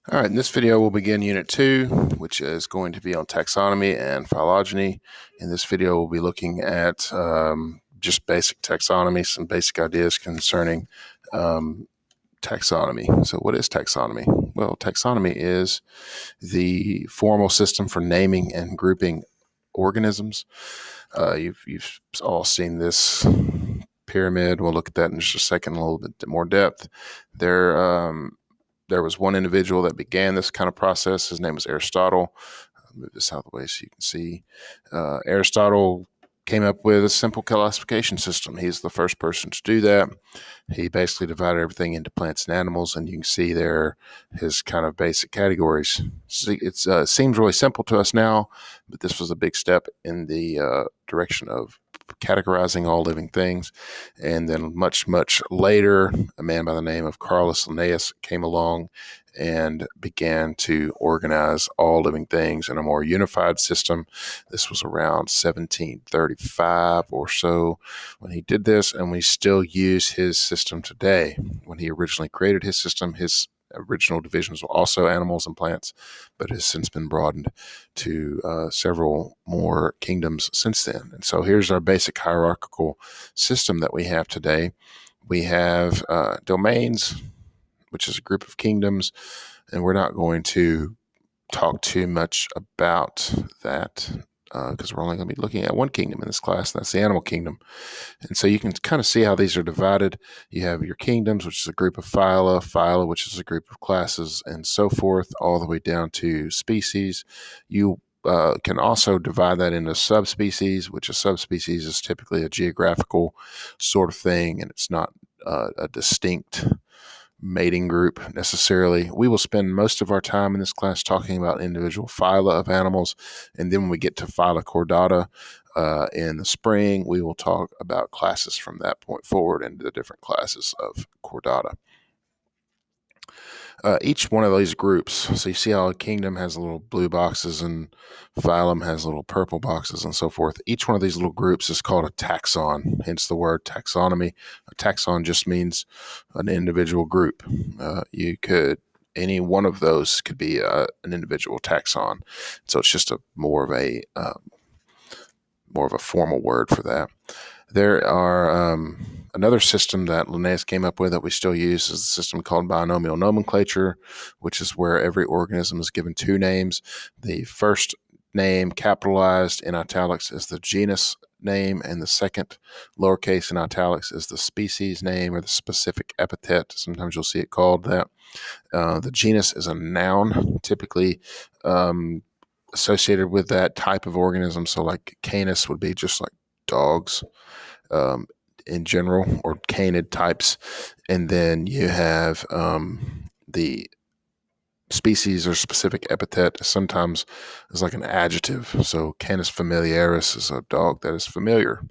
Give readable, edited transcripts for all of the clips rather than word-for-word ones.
All right, in this video, we'll begin Unit 2, which is going to be on taxonomy and phylogeny. In this video, we'll be looking at just basic taxonomy, some basic ideas concerning taxonomy. So what is taxonomy? Well, taxonomy is the formal system for naming and grouping organisms. You've all seen this pyramid. We'll look at that in just a second, a little bit more depth. There was one individual that began this kind of process. His name was Aristotle. I'll move this out of the way so you can see. Aristotle came up with a simple classification system. He's the first person to do that. He basically divided everything into plants and animals, and you can see there his kind of basic categories. It seems really simple to us now, but this was a big step in the direction of categorizing all living things. And then much, much later, a man by the name of Carolus Linnaeus came along and began to organize all living things in a more unified system. This was around 1735 or so when he did this, and we still use his system today. When he originally created his system, his original divisions were also animals and plants, but has since been broadened to several more kingdoms since then. And so here's our basic hierarchical system that we have today. We have domains, which is a group of kingdoms, and we're not going to talk too much about that because we're only going to be looking at one kingdom in this class, and that's the animal kingdom. And so you can kind of see how these are divided. You have your kingdoms, which is a group of phyla, which is a group of classes, and so forth, all the way down to species. You can also divide that into subspecies, which a subspecies is typically a geographical sort of thing, and it's not a distinct mating group necessarily. We will spend most of our time in this class talking about individual phyla of animals, and then when we get to phyla chordata in the spring, we will talk about classes from that point forward into the different classes of chordata. Each one of these groups, so you see how a kingdom has little blue boxes and phylum has little purple boxes and so forth. Each one of these little groups is called a taxon, hence the word taxonomy. A taxon just means an individual group. Any one of those could be an individual taxon. So it's just more of a formal word for that. There are another system that Linnaeus came up with that we still use is a system called Binomial Nomenclature, which is where every organism is given two names. The first name capitalized in italics is the genus name, and the second lowercase in italics is the species name or the specific epithet. Sometimes you'll see it called that. The genus is a noun, typically associated with that type of organism. So like Canis would be just like dogs in general, or canid types. And then you have the species or specific epithet sometimes is like an adjective. So Canis familiaris is a dog that is familiar.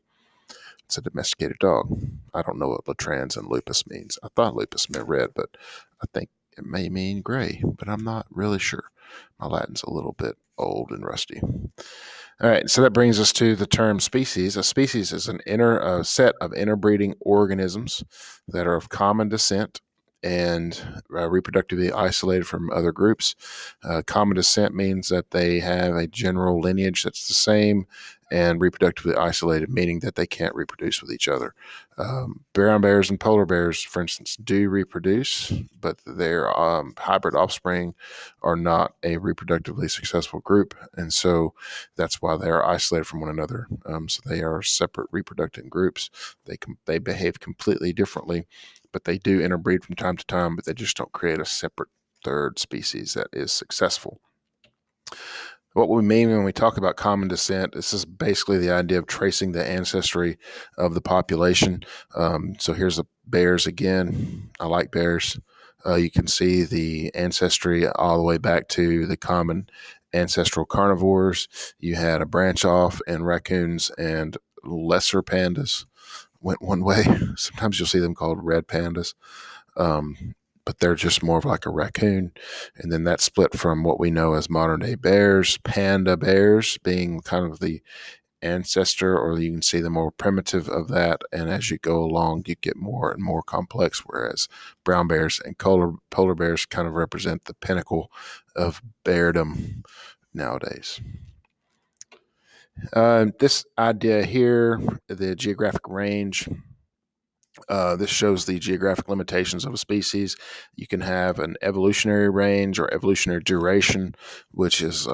It's a domesticated dog. I don't know what latrans and lupus means. I thought lupus meant red, but I think it may mean gray, but I'm not really sure. My Latin's a little bit old and rusty. All right, so that brings us to the term species. A species is a set of interbreeding organisms that are of common descent and reproductively isolated from other groups. Common descent means that they have a general lineage that's the same, and reproductively isolated, meaning that they can't reproduce with each other. Brown bears and polar bears, for instance, do reproduce, but their hybrid offspring are not a reproductively successful group, and so that's why they are isolated from one another. So they are separate reproducing groups. They behave completely differently, but they do interbreed from time to time, but they just don't create a separate third species that is successful. What we mean when we talk about common descent, this is basically the idea of tracing the ancestry of the population. So here's the bears again. I like bears. You can see the ancestry all the way back to the common ancestral carnivores. You had a branch off, and raccoons and lesser pandas went one way. Sometimes you'll see them called red pandas. But they're just more of like a raccoon. And then that split from what we know as modern day bears, panda bears being kind of the ancestor, or you can see the more primitive of that. And as you go along, you get more and more complex, whereas brown bears and polar bears kind of represent the pinnacle of beardom nowadays. This idea here, the geographic range, this shows the geographic limitations of a species. You can have an evolutionary range or evolutionary duration, which is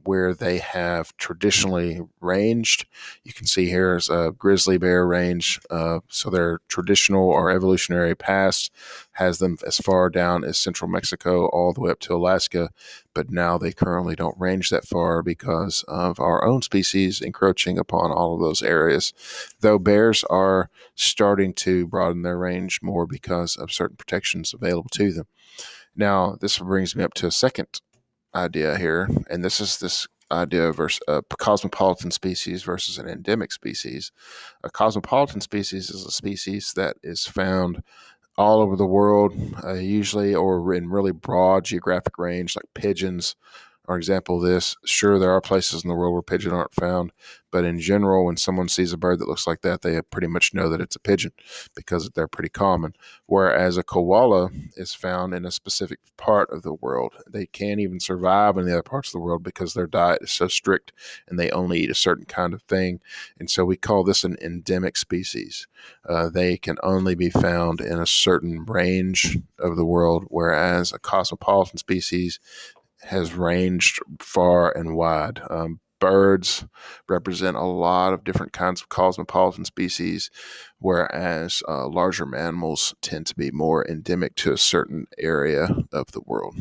where they have traditionally ranged. You can see here is a grizzly bear range. So their traditional or evolutionary past has them as far down as central Mexico all the way up to Alaska. But now they currently don't range that far because of our own species encroaching upon all of those areas. Though bears are starting to broaden their range more because of certain protections available to them. Now, this brings me up to a second idea here, and this is this idea of a cosmopolitan species versus an endemic species. A cosmopolitan species is a species that is found all over the world, usually, or in really broad geographic range, like pigeons are an example of this. Sure, there are places in the world where pigeons aren't found, but in general, when someone sees a bird that looks like that, they pretty much know that it's a pigeon because they're pretty common. Whereas a koala is found in a specific part of the world. They can't even survive in the other parts of the world because their diet is so strict and they only eat a certain kind of thing. And so we call this an endemic species. They can only be found in a certain range of the world, whereas a cosmopolitan species has ranged far and wide. Birds represent a lot of different kinds of cosmopolitan species, whereas larger mammals tend to be more endemic to a certain area of the world.